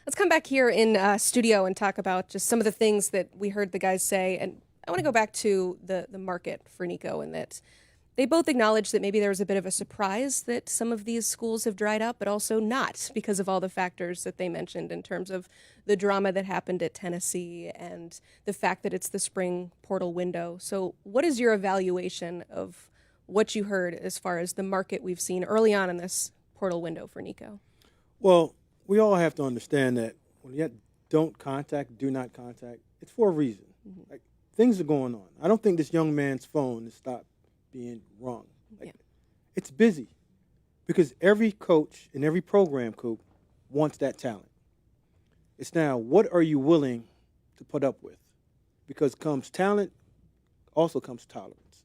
Let's come back here in studio and talk about just some of the things that we heard the guys say. And I want to go back to the market for Nico, and that they both acknowledged that maybe there was a bit of a surprise that some of these schools have dried up, but also not, because of all the factors that they mentioned in terms of the drama that happened at Tennessee and the fact that it's the spring portal window. So what is your evaluation of what you heard as far as the market we've seen early on in this portal window for Nico? Well, we all have to understand that when you don't contact, do not contact, it's for a reason. Mm-hmm. Like, things are going on. I don't think this young man's phone has stopped being rung. It's busy because every coach and every program coach wants that talent. It's now, what are you willing to put up with? Because comes talent, also comes tolerance.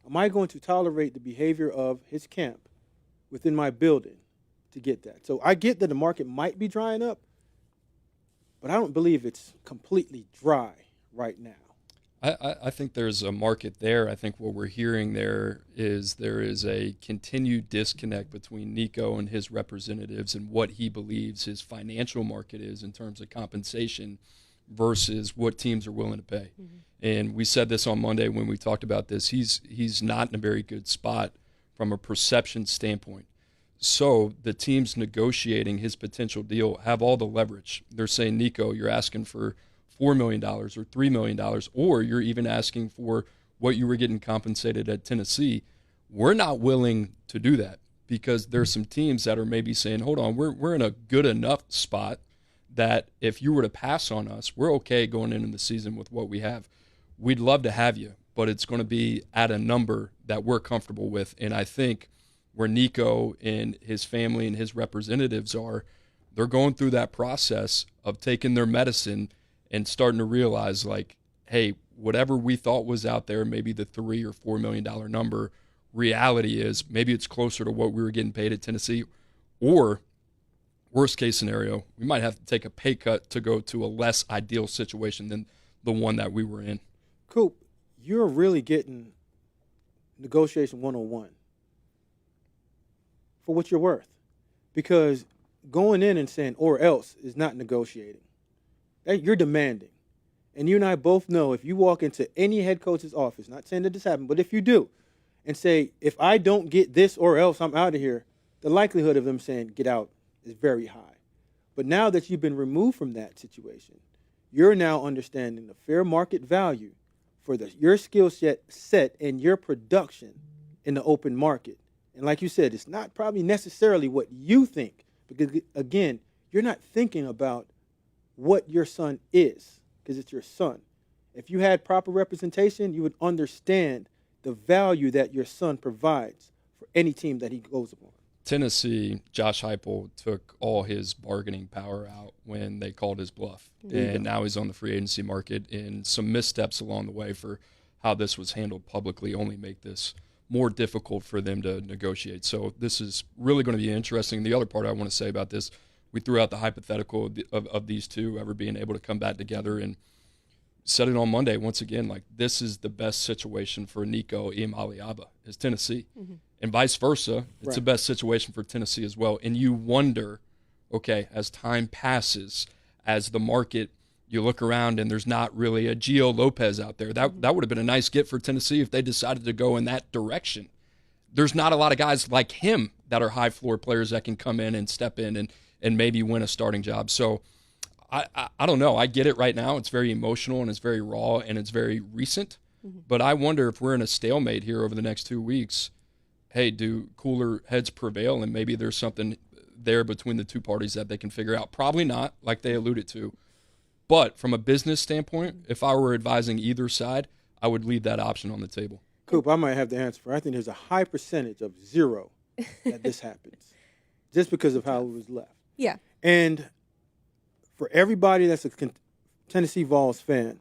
Am I going to tolerate the behavior of his camp within my building to get that? So I get that the market might be drying up, but I don't believe it's completely dry right now. I think there's a market there. I think what we're hearing there is a continued disconnect between Nico and his representatives and what he believes his financial market is in terms of compensation versus what teams are willing to pay. Mm-hmm. And we said this on Monday when we talked about this. He's not in a very good spot from a perception standpoint. So the teams negotiating his potential deal have all the leverage. They're saying, Nico, you're asking for $4 million or $3 million, or you're even asking for what you were getting compensated at Tennessee. We're not willing to do that because there's some teams that are maybe saying, hold on, we're in a good enough spot that if you were to pass on us, we're okay going into the season with what we have. We'd love to have you, but it's going to be at a number that we're comfortable with. And I think where Nico and his family and his representatives are, they're going through that process of taking their medicine and starting to realize, like, hey, whatever we thought was out there, maybe the $3 or $4 million number, reality is maybe it's closer to what we were getting paid at Tennessee, or worst case scenario, we might have to take a pay cut to go to a less ideal situation than the one that we were in. Coop, you're really getting negotiation 101 for what you're worth, because going in and saying or else is not negotiating. You're demanding. And you and I both know if you walk into any head coach's office, not saying that this happened, but if you do, and say, if I don't get this or else, I'm out of here, the likelihood of them saying get out is very high. But now that you've been removed from that situation, you're now understanding the fair market value for your skill set and your production in the open market. And like you said, it's not probably necessarily what you think, because, again, you're not thinking about what your son is, because it's your son. If you had proper representation, you would understand the value that your son provides for any team that he goes upon. Tennessee, Josh Heupel took all his bargaining power out when they called his bluff. And now he's on the free agency market, and some missteps along the way for how this was handled publicly only make this more difficult for them to negotiate. So this is really going to be interesting. The other part I want to say about this, we threw out the hypothetical of these two ever being able to come back together, and said it on Monday once again, like, this is the best situation for Nico Iamaleava is Tennessee. Mm-hmm. And vice versa, it's the best situation for Tennessee as well. And you wonder, okay, as time passes, as the market, you look around and there's not really a Gio Lopez out there. That would have been a nice get for Tennessee if they decided to go in that direction. There's not a lot of guys like him that are high floor players that can come in and step in and maybe win a starting job. So I don't know. I get it right now. It's very emotional and it's very raw and it's very recent. Mm-hmm. But I wonder if we're in a stalemate here over the next 2 weeks. Hey, do cooler heads prevail, and maybe there's something there between the two parties that they can figure out? Probably not, like they alluded to. But from a business standpoint, if I were advising either side, I would leave that option on the table. Coop, I might have the answer for. I think there's a high percentage of zero that this happens, just because of how it was left. Yeah. And for everybody that's a Tennessee Vols fan,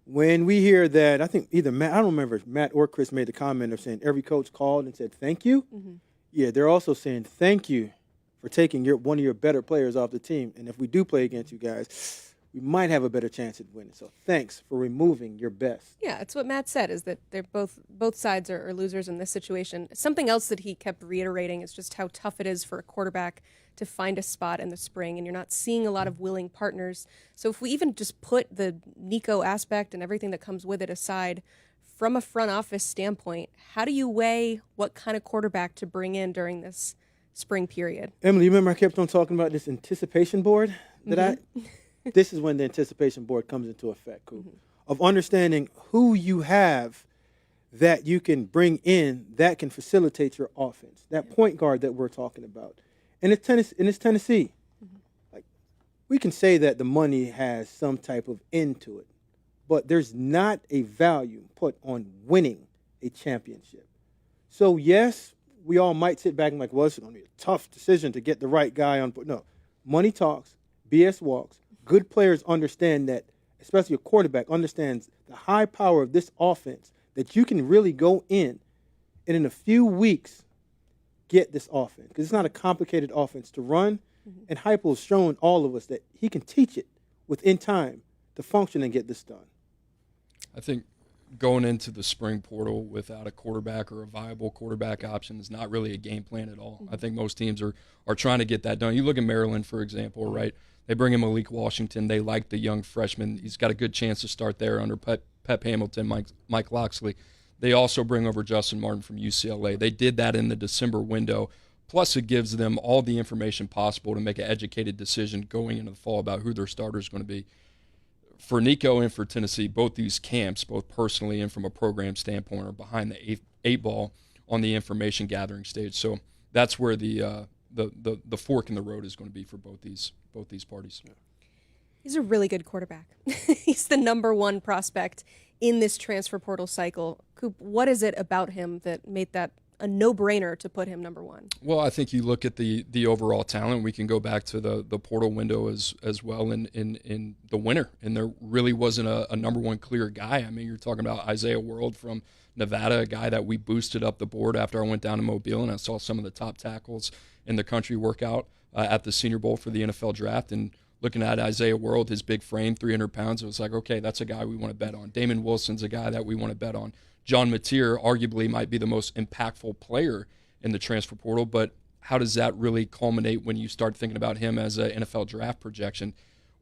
when we hear that, I think either Matt, I don't remember if Matt or Chris made the comment of saying every coach called and said thank you. Mm-hmm. Yeah, they're also saying thank you for taking one of your better players off the team. And if we do play against you guys, we might have a better chance at winning. So thanks for removing your best. Yeah, it's what Matt said, is that they're both sides are losers in this situation. Something else that he kept reiterating is just how tough it is for a quarterback to find a spot in the spring, and you're not seeing a lot of willing partners. So if we even just put the Nico aspect and everything that comes with it aside, from a front office standpoint, how do you weigh what kind of quarterback to bring in during this spring period? Emily, you remember I kept on talking about this anticipation board that this is when the anticipation board comes into effect, Coop, of understanding who you have that you can bring in that can facilitate your offense, that point guard that we're talking about. And it's Tennessee. Like, we can say that the money has some type of end to it, but there's not a value put on winning a championship. So, yes, we all might sit back and like, well, it's going to be a tough decision to get the right guy on. But no, money talks, BS walks. Good players understand that, especially a quarterback, understands the high power of this offense, that you can really go in and in a few weeks get this offense. Because it's not a complicated offense to run. And Heupel has shown all of us that he can teach it within time to function and get this done. I think going into the spring portal without a quarterback or a viable quarterback option is not really a game plan at all. I think most teams are trying to get that done. You look at Maryland, for example, right? They bring in Malik Washington. They like the young freshman. He's got a good chance to start there under Pep Hamilton, Mike Loxley. They also bring over Justin Martin from UCLA. They did that in the December window. Plus, it gives them all the information possible to make an educated decision going into the fall about who their starter is going to be. For Nico and for Tennessee, both these camps, both personally and from a program standpoint, are behind the eight ball on the information gathering stage. So that's where the fork in the road is going to be for both these parties. He's a really good quarterback. He's the number one prospect in this transfer portal cycle. Coop, what is it about him that made that a no-brainer to put him number one? Well, I think you look at the overall talent. We can go back to the portal window as well in the winter, and there really wasn't a number one clear guy. I mean, you're talking about Isaiah World from Nevada, a guy that we boosted up the board after I went down to Mobile and I saw some of the top tackles in the country work out at the Senior Bowl for the NFL draft. And looking at Isaiah World, his big frame, 300 pounds, it was like, okay, that's a guy we want to bet on. Damon Wilson's a guy that we want to bet on. John Mateer arguably might be the most impactful player in the transfer portal, but how does that really culminate when you start thinking about him as an NFL draft projection?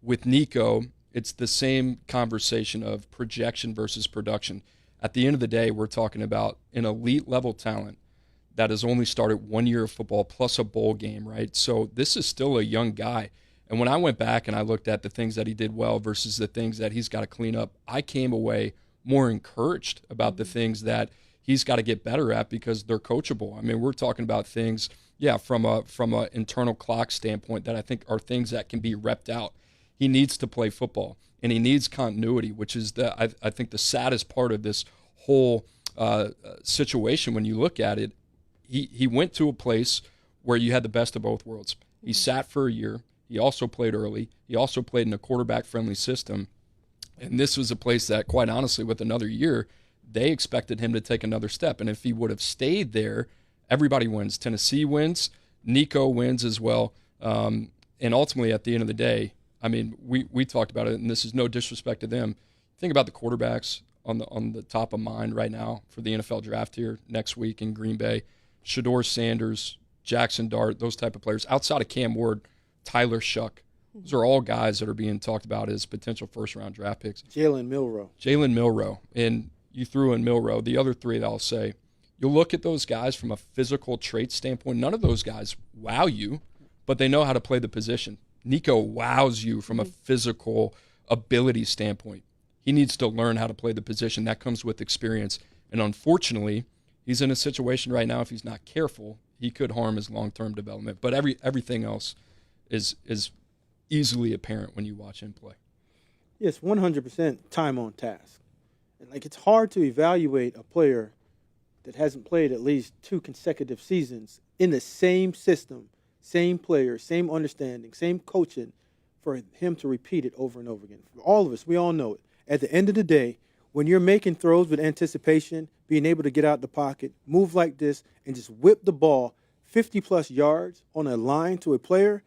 With Nico, it's the same conversation of projection versus production. At the end of the day, we're talking about an elite level talent that has only started 1 year of football plus a bowl game, right? So this is still a young guy. And when I went back and I looked at the things that he did well versus the things that he's got to clean up, I came away more encouraged about the things that he's got to get better at because they're coachable. I mean, we're talking about things, from a internal clock standpoint that I think are things that can be repped out. He needs to play football, and he needs continuity, which is I think the saddest part of this whole situation when you look at it. He went to a place where you had the best of both worlds. He sat for a year. He also played early. He also played in a quarterback-friendly system. And this was a place that, quite honestly, with another year, they expected him to take another step. And if he would have stayed there, everybody wins. Tennessee wins. Nico wins as well. And ultimately, at the end of the day, I mean, we talked about it, and this is no disrespect to them. Think about the quarterbacks on the top of mind right now for the NFL draft here next week in Green Bay. Shedeur Sanders, Jackson Dart, those type of players. Outside of Cam Ward, Tyler Shuck. Those are all guys that are being talked about as potential first-round draft picks. Jalen Milroe. And you threw in Milroe. The other three that I'll say, you'll look at those guys from a physical trait standpoint. None of those guys wow you, but they know how to play the position. Nico wows you from a physical ability standpoint. He needs to learn how to play the position. That comes with experience. And unfortunately, he's in a situation right now, if he's not careful, he could harm his long-term development. But everything else is easily apparent when you watch him play. Yes, 100% time on task. And it's hard to evaluate a player that hasn't played at least 2 consecutive seasons in the same system, same players, same understanding, same coaching, for him to repeat it over and over again. For all of us, we all know it. At the end of the day, when you're making throws with anticipation, being able to get out the pocket, move like this, and just whip the ball 50-plus yards on a line to a player,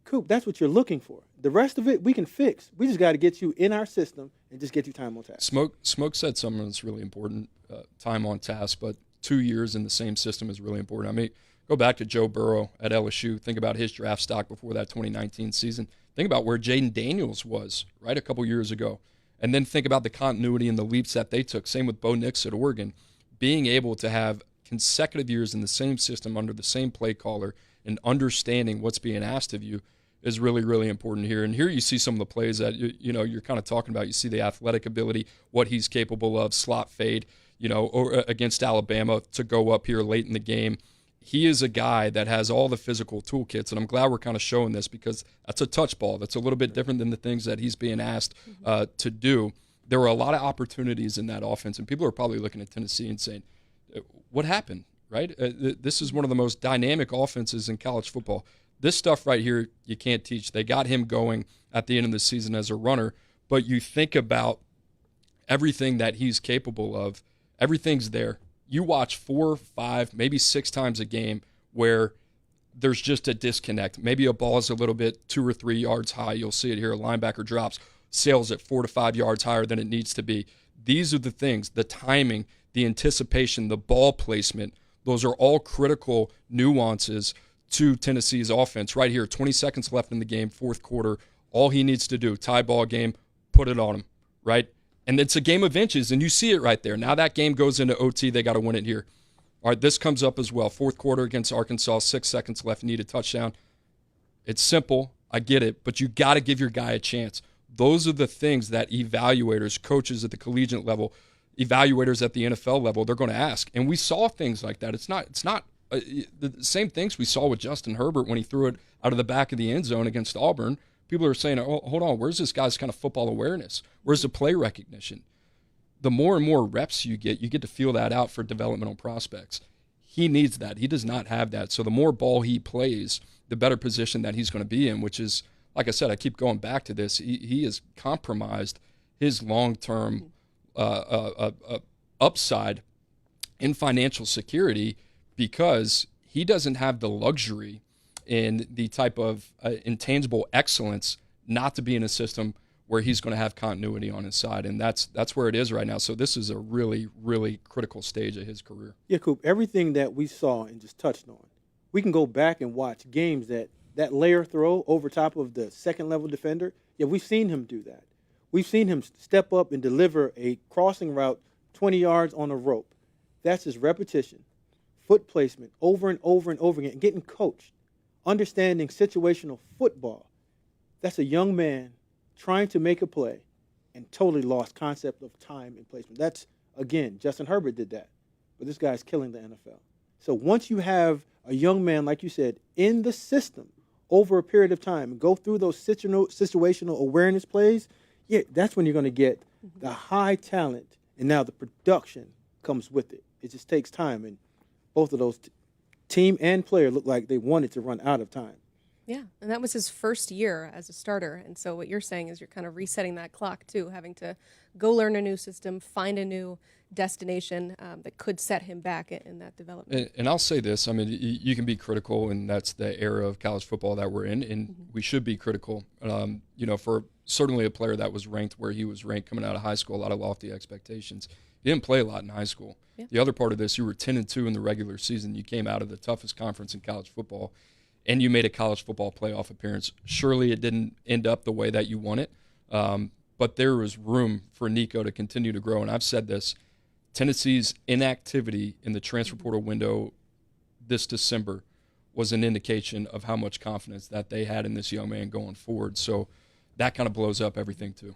Coop, that's what you're looking for. The rest of it we can fix. We just got to get you in our system and just get you time on task. Smoke said something that's really important, time on task, but 2 years in the same system is really important. I mean, go back to Joe Burrow at LSU. Think about his draft stock before that 2019 season. Think about where Jaden Daniels was, right, a couple years ago. And then think about the continuity and the leaps that they took. Same with Bo Nix at Oregon. Being able to have consecutive years in the same system under the same play caller and understanding what's being asked of you is really, really important here. And here you see some of the plays that you're kind of talking about. You see the athletic ability, what he's capable of, slot fade, or against Alabama to go up here late in the game. He is a guy that has all the physical toolkits, and I'm glad we're kind of showing this because that's a touch ball. That's a little bit different than the things that he's being asked to do. There were a lot of opportunities in that offense, and people are probably looking at Tennessee and saying, what happened, right? This is one of the most dynamic offenses in college football. This stuff right here, you can't teach. They got him going at the end of the season as a runner, but you think about everything that he's capable of, everything's there. You watch 4, 5, maybe 6 times a game where there's just a disconnect. Maybe a ball is a little bit 2 or 3 yards high. You'll see it here. A linebacker drops, sails it 4 to 5 yards higher than it needs to be. These are the things, the timing, the anticipation, the ball placement. Those are all critical nuances to Tennessee's offense. Right here, 20 seconds left in the game, fourth quarter. All he needs to do, tie ball game, put it on him, right? And it's a game of inches, and you see it right there. Now that game goes into OT. They got to win it here. All right, this comes up as well. Fourth quarter against Arkansas, 6 seconds left, need a touchdown. It's simple. I get it, but you got to give your guy a chance. Those are the things that evaluators, coaches at the collegiate level, evaluators at the NFL level, they're going to ask. And we saw things like that. It's not the same things we saw with Justin Herbert when he threw it out of the back of the end zone against Auburn. People are saying, oh, hold on, where's this guy's kind of football awareness? Where's the play recognition? The more and more reps you get to feel that out for developmental prospects. He needs that. He does not have that. So the more ball he plays, the better position that he's going to be in, which is, like I said, I keep going back to this. He has compromised his long-term upside in financial security because he doesn't have the luxury in the type of intangible excellence not to be in a system where he's going to have continuity on his side, and that's where it is right now. So this is a really, really critical stage of his career. Yeah, Coop, everything that we saw and just touched on, we can go back and watch games that layer throw over top of the second-level defender. Yeah, we've seen him do that. We've seen him step up and deliver a crossing route 20 yards on a rope. That's his repetition, foot placement over and over and over again, getting coached, understanding situational football. That's a young man trying to make a play and totally lost concept of time and placement. That's, again, Justin Herbert did that, but this guy's killing the NFL. So once you have a young man, like you said, in the system over a period of time and go through those situational awareness plays, yeah, that's when you're going to get the high talent, and now the production comes with it. It just takes time, and both of those team and player look like they wanted to run out of time. Yeah, and that was his first year as a starter. And so what you're saying is you're kind of resetting that clock, too, having to go learn a new system, find a new destination that could set him back in that development. And I'll say this. I mean, you can be critical, and that's the era of college football that we're in, and we should be critical, for certainly a player that was ranked where he was ranked coming out of high school, a lot of lofty expectations. He didn't play a lot in high school. Yeah. The other part of this, you were 10-2 in the regular season. You came out of the toughest conference in college football, and you made a college football playoff appearance. Surely it didn't end up the way that you want it, but there was room for Nico to continue to grow. And I've said this, Tennessee's inactivity in the transfer portal window this December was an indication of how much confidence that they had in this young man going forward. So that kind of blows up everything too.